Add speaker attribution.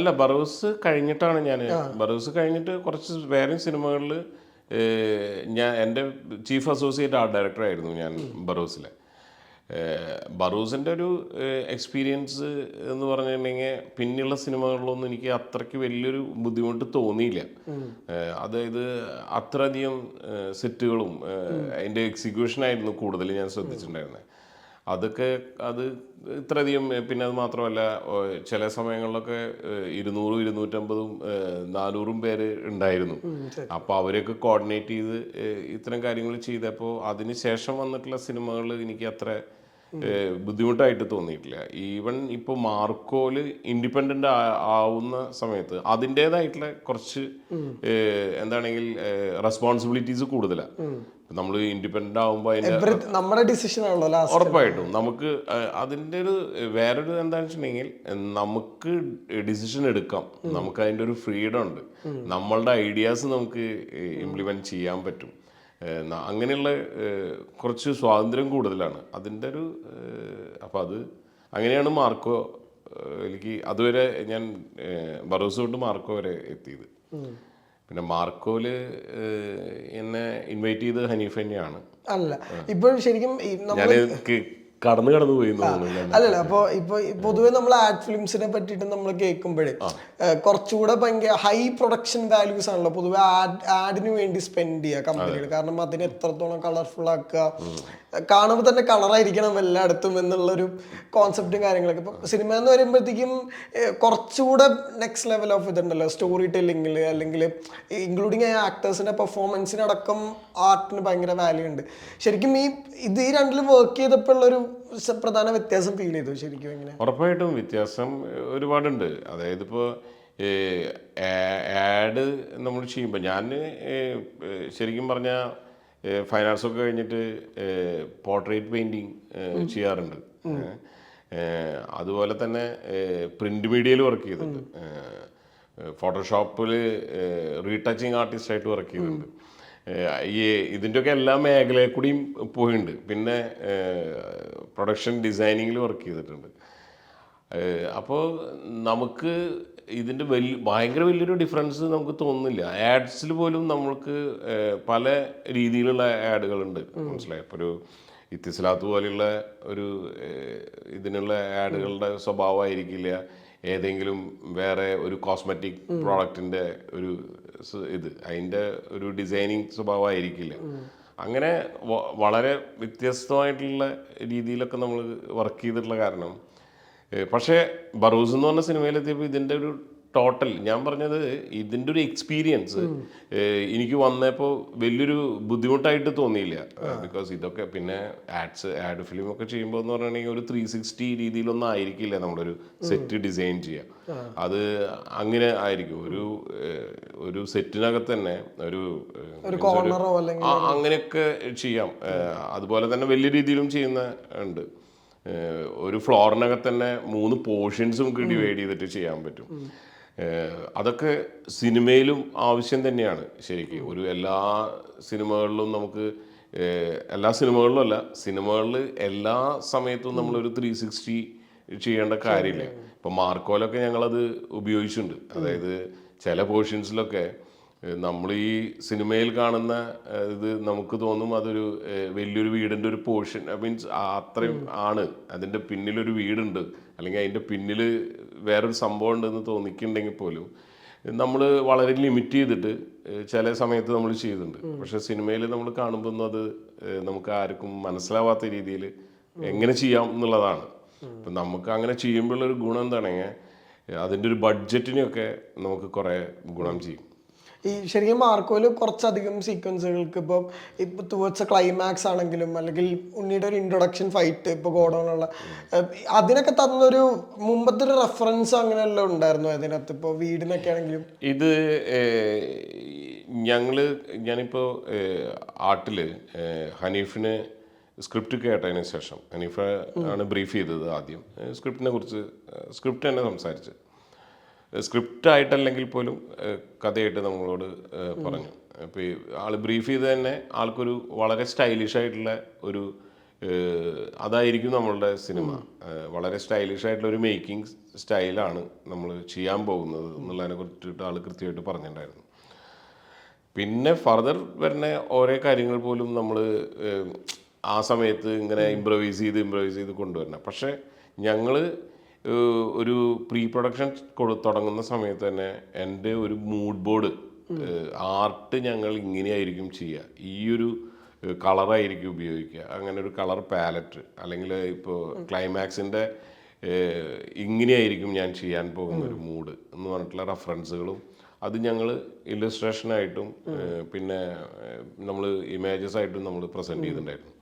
Speaker 1: അല്ല, ബറൂസ് കഴിഞ്ഞിട്ടാണ് ഞാൻ ബറൂസ് കഴിഞ്ഞിട്ട് കുറച്ച് വേറെ സിനിമകളിൽ ഞാൻ എൻ്റെ ചീഫ് അസോസിയേറ്റ് ആർട്ട് ഡയറക്ടർ ആയിരുന്നു ഞാൻ ബറൂസിലെ. ബറൂസിൻ്റെ ഒരു എക്സ്പീരിയൻസ് എന്ന് പറഞ്ഞിട്ടുണ്ടെങ്കിൽ പിന്നെയുള്ള സിനിമകളിലൊന്നും എനിക്ക് അത്രയ്ക്ക് വലിയൊരു ബുദ്ധിമുട്ട് തോന്നിയില്ല. അതായത് അത്രയധികം സെറ്റുകളും അതിൻ്റെ എക്സിക്യൂഷനായിരുന്നു കൂടുതൽ ഞാൻ ശ്രദ്ധിച്ചിട്ടുണ്ടായിരുന്നത്. അത് ഇത്രയധികം. പിന്നെ അത് മാത്രമല്ല, ചില സമയങ്ങളിലൊക്കെ 200, 250, 400 പേര് ഉണ്ടായിരുന്നു. അപ്പോൾ അവരെയൊക്കെ കോർഡിനേറ്റ് ചെയ്ത് ഇത്തരം കാര്യങ്ങൾ ചെയ്തപ്പോൾ അതിന് ശേഷം വന്നിട്ടുള്ള സിനിമകൾ എനിക്ക് അത്ര ബുദ്ധിമുട്ടായിട്ട് തോന്നിയിട്ടില്ല. ഈവൻ ഇപ്പോൾ മാർക്കോല് ഇൻഡിപെൻഡൻ്റ് ആവുന്ന സമയത്ത് അതിൻ്റേതായിട്ടുള്ള കുറച്ച് എന്താണെങ്കിൽ റെസ്പോൺസിബിലിറ്റീസ് കൂടുതലാണ്. നമ്മൾ ഇൻഡിപെൻഡൻ്റ് ആകുമ്പോൾ അതിൻ്റെ
Speaker 2: നമ്മുടെ ഡിസിഷൻ ആണല്ലോ
Speaker 1: ഉറപ്പായിട്ടും നമുക്ക് അതിൻ്റെ ഒരു വേറൊരു എന്താണെന്ന് വെച്ചിട്ടുണ്ടെങ്കിൽ നമുക്ക് ഡിസിഷൻ എടുക്കാം. നമുക്ക് അതിൻ്റെ ഒരു ഫ്രീഡം ഉണ്ട്. നമ്മളുടെ ഐഡിയാസ് നമുക്ക് ഇംപ്ലിമെൻറ്റ് ചെയ്യാൻ പറ്റും. അങ്ങനെയുള്ള കുറച്ച് സ്വാതന്ത്ര്യം കൂടുതലാണ് അതിൻ്റെ ഒരു. അപ്പോൾ അത് അങ്ങനെയാണ് മാർക്കോ എനിക്ക് അതുവരെ ഞാൻ ബറൂസ് തൊട്ട് മാർക്കോ വരെ എത്തിയത്. പിന്നെ മാർക്കോല് എന്നെ ഇൻവൈറ്റ് ചെയ്ത് ഹനീഫ് തന്നെയാണ്.
Speaker 2: അല്ല, ഇപ്പോൾ ശരിക്കും
Speaker 1: ഞാൻ കടന്നു പോയി
Speaker 2: അല്ലല്ല. അപ്പോൾ ഇപ്പൊ പൊതുവെ നമ്മൾ ആഡ് ഫിലിംസിനെ പറ്റിയിട്ട് നമ്മൾ കേൾക്കുമ്പോഴേ കുറച്ചുകൂടെ ഭയങ്കര ഹൈ പ്രൊഡക്ഷൻ വാല്യൂസ് ആണല്ലോ പൊതുവെ ആഡിന് വേണ്ടി സ്പെൻഡ് ചെയ്യുക കമ്പനികൾ. കാരണം അതിന് എത്രത്തോളം കളർഫുൾ ആക്കുക, കാണുമ്പോൾ തന്നെ കളറായിരിക്കണം എല്ലായിടത്തും എന്നുള്ളൊരു കോൺസെപ്റ്റും കാര്യങ്ങളൊക്കെ. ഇപ്പം സിനിമ എന്ന് പറയുമ്പോഴത്തേക്കും കുറച്ചുകൂടെ നെക്സ്റ്റ് ലെവൽ ഓഫ് ഇതുണ്ടല്ലോ സ്റ്റോറി ടെല്ലിങ്ങിൽ, അല്ലെങ്കിൽ ഇൻക്ലൂഡിങ് ആക്ടേഴ്സിന്റെ പെർഫോമൻസിനടക്കം ആർട്ടിന് ഭയങ്കര വാല്യൂ ഉണ്ട്. ശരിക്കും ഈ രണ്ടിലും വർക്ക് ചെയ്തപ്പോൾ ഉള്ളൊരു പ്രധാന വ്യത്യാസം ഫീൽ ചെയ്തു ശരിക്കും എങ്ങനെ?
Speaker 1: ഉറപ്പായിട്ടും വ്യത്യാസം ഒരുപാടുണ്ട്. അതായത് ഇപ്പോൾ ആഡ് നമ്മൾ ചെയ്യുമ്പോൾ ഞാൻ ശരിക്കും പറഞ്ഞാൽ ഫൈൻ ആർട്സ് ഒക്കെ കഴിഞ്ഞിട്ട് പോർട്രേറ്റ് പെയിൻറ്റിങ് ചെയ്യാറുണ്ട്. അതുപോലെ തന്നെ പ്രിന്റ് മീഡിയയിൽ വർക്ക് ചെയ്തിട്ടുണ്ട്. ഫോട്ടോഷോപ്പിൽ റീടച്ചിങ് ആർട്ടിസ്റ്റായിട്ട് വർക്ക് ചെയ്തിട്ടുണ്ട്. ഇതിൻ്റെയൊക്കെ എല്ലാ മേഖലയിൽ കൂടിയും പോയിട്ടുണ്ട്. പിന്നെ പ്രൊഡക്ഷൻ ഡിസൈനിങ്ങിൽ വർക്ക് ചെയ്തിട്ടുണ്ട്. അപ്പോൾ നമുക്ക് ഇതിൻ്റെ ഭയങ്കര വലിയൊരു ഡിഫറൻസ് നമുക്ക് തോന്നുന്നില്ല. ആഡ്സിൽ പോലും നമ്മൾക്ക് പല രീതിയിലുള്ള ആഡുകളുണ്ട്, മനസ്സിലായി. ഇപ്പോൾ ഒരു ഇത്തിസലാത്ത് പോലെയുള്ള ഒരു ഇതിനുള്ള ആഡുകളുടെ സ്വഭാവമായിരിക്കില്ല ഏതെങ്കിലും വേറെ ഒരു കോസ്മെറ്റിക് പ്രോഡക്റ്റിൻ്റെ ഒരു അതിൻ്റെ ഒരു ഡിസൈനിങ് സ്വഭാവമായിരിക്കില്ല. അങ്ങനെ വളരെ വ്യത്യസ്തമായിട്ടുള്ള രീതിയിലൊക്കെ നമ്മൾ വർക്ക് ചെയ്തിട്ടുള്ള കാരണം. പക്ഷേ ബറൂസ് എന്ന് പറഞ്ഞ സിനിമയിലെത്തിയപ്പോൾ ഇതിൻ്റെ ഒരു ടോട്ടൽ ഞാൻ പറഞ്ഞത് ഇതിൻ്റെ ഒരു എക്സ്പീരിയൻസ് എനിക്ക് വന്നപ്പോൾ വലിയൊരു ബുദ്ധിമുട്ടായിട്ട് തോന്നിയില്ല. ബിക്കോസ് ഇതൊക്കെ പിന്നെ ആഡ് ഫിലിം ഒക്കെ ചെയ്യുമ്പോൾ എന്ന് പറഞ്ഞിട്ടുണ്ടെങ്കിൽ ഒരു 360 രീതിയിലൊന്നും ആയിരിക്കില്ല നമ്മളൊരു സെറ്റ് ഡിസൈൻ ചെയ്യുക. അത് അങ്ങനെ ആയിരിക്കും. ഒരു സെറ്റിനകത്ത് തന്നെ ഒരു അങ്ങനെയൊക്കെ ചെയ്യാം. അതുപോലെ തന്നെ വലിയ രീതിയിലും ചെയ്യുന്ന ഉണ്ട്. ഒരു ഫ്ലോറിനകത്ത് തന്നെ 3 പോർഷൻസ് നമുക്ക് ഡിവൈഡ് ചെയ്തിട്ട് ചെയ്യാൻ പറ്റും. അതൊക്കെ സിനിമയിലും ആവശ്യം തന്നെയാണ് ശരിക്കും. ഒരു എല്ലാ സിനിമകളിലും നമുക്ക് എല്ലാ സിനിമകളിലും അല്ല, സിനിമകളിൽ എല്ലാ സമയത്തും നമ്മളൊരു 360 ചെയ്യേണ്ട കാര്യമില്ല. ഇപ്പം മാർക്കോലൊക്കെ ഞങ്ങളത് ഉപയോഗിച്ചിട്ടുണ്ട്. അതായത് ചില പോർഷൻസിലൊക്കെ നമ്മൾ ഈ സിനിമയിൽ കാണുന്ന ഇത് നമുക്ക് തോന്നും അതൊരു വലിയൊരു വീടിൻ്റെ ഒരു പോർഷൻ, മീൻസ് അത്രയും ആണ്. അതിൻ്റെ പിന്നിലൊരു വീടുണ്ട്, അല്ലെങ്കിൽ അതിൻ്റെ പിന്നിൽ വേറൊരു സംഭവം ഉണ്ടെന്ന് തോന്നിക്കുന്നുണ്ടെങ്കിൽ പോലും നമ്മൾ വളരെ ലിമിറ്റ് ചെയ്തിട്ട് ചില സമയത്ത് നമ്മൾ ചെയ്തിട്ടുണ്ട്. പക്ഷെ സിനിമയിൽ നമ്മൾ കാണുമ്പോൾ അത് നമുക്ക് ആർക്കും മനസ്സിലാവാത്ത രീതിയിൽ എങ്ങനെ ചെയ്യാം എന്നുള്ളതാണ്. അപ്പം നമുക്ക് അങ്ങനെ ചെയ്യുമ്പോഴുള്ളൊരു ഗുണം എന്താണെങ്കിൽ അതിൻ്റെ ഒരു ബഡ്ജറ്റിനെയൊക്കെ നമുക്ക് കുറേ ഗുണം ചെയ്യും.
Speaker 2: ഈ ശരിക്കും മാർക്കോയില് കുറച്ചധികം സീക്വൻസുകൾക്ക് ഇപ്പം ടുവേർഡ്സ് ക്ലൈമാക്സ് ആണെങ്കിലും, അല്ലെങ്കിൽ ഉണ്ണിയുടെ ഒരു ഇൻട്രൊഡക്ഷൻ ഫൈറ്റ് ഇപ്പോൾ ഗോഡൗണുള്ള അതിനൊക്കെ തന്നൊരു മുമ്പത്തെ ഒരു റെഫറൻസ് അങ്ങനെയെല്ലാം ഉണ്ടായിരുന്നു അതിനകത്ത്. ഇപ്പോൾ വീടിനൊക്കെ ആണെങ്കിലും
Speaker 1: ഇത് ഞാനിപ്പോൾ ആർട്ടിൽ ഹനീഫിന് സ്ക്രിപ്റ്റ് കേട്ടതിന് ശേഷം ഹനീഫ ആണ് ബ്രീഫ് ചെയ്തത്. ആദ്യം സ്ക്രിപ്റ്റിനെ കുറിച്ച് സ്ക്രിപ്റ്റ് തന്നെ സംസാരിച്ച്, സ്ക്രിപ്റ്റ് ആയിട്ടല്ലെങ്കിൽ പോലും കഥയായിട്ട് നമ്മളോട് പറഞ്ഞു. അപ്പോൾ ഈ ആൾ ബ്രീഫ് ചെയ്ത് തന്നെ ആൾക്കൊരു വളരെ സ്റ്റൈലിഷ് ആയിട്ടുള്ള ഒരു അതായിരിക്കും നമ്മളുടെ സിനിമ. വളരെ സ്റ്റൈലിഷ് ആയിട്ടുള്ള ഒരു മേക്കിംഗ് സ്റ്റൈലാണ് നമ്മൾ ചെയ്യാൻ പോകുന്നത് എന്നുള്ളതിനെ കുറിച്ചിട്ട് ആൾ കൃത്യമായിട്ട് പറഞ്ഞിട്ടുണ്ടായിരുന്നു. പിന്നെ ഫർദർ വരുന്ന ഓരോ കാര്യങ്ങൾ പോലും നമ്മൾ ആ സമയത്ത് ഇങ്ങനെ ഇമ്പ്രവൈസ് ചെയ്ത് കൊണ്ടുവരണം. പക്ഷേ ഞങ്ങൾ ഒരു പ്രീ പ്രൊഡക്ഷൻ തുടങ്ങുന്ന സമയത്ത് തന്നെ എൻ്റെ ഒരു മൂഡ് ബോർഡ്, ആർട്ട് ഞങ്ങൾ ഇങ്ങനെയായിരിക്കും ചെയ്യുക, ഈ ഒരു കളറായിരിക്കും ഉപയോഗിക്കുക, അങ്ങനെ ഒരു കളർ പാലറ്റ്, അല്ലെങ്കിൽ ഇപ്പോൾ ക്ലൈമാക്സിൻ്റെ ഇങ്ങനെയായിരിക്കും ഞാൻ ചെയ്യാൻ പോകുന്ന ഒരു മൂഡ് എന്ന് പറഞ്ഞിട്ടുള്ള റെഫറൻസുകളും അത് ഞങ്ങൾ ഇല്ലസ്ട്രേഷനായിട്ടും പിന്നെ നമ്മൾ ഇമേജസ് ആയിട്ടും നമ്മൾ പ്രസൻറ്റ് ചെയ്തിട്ടുണ്ടായിരുന്നു.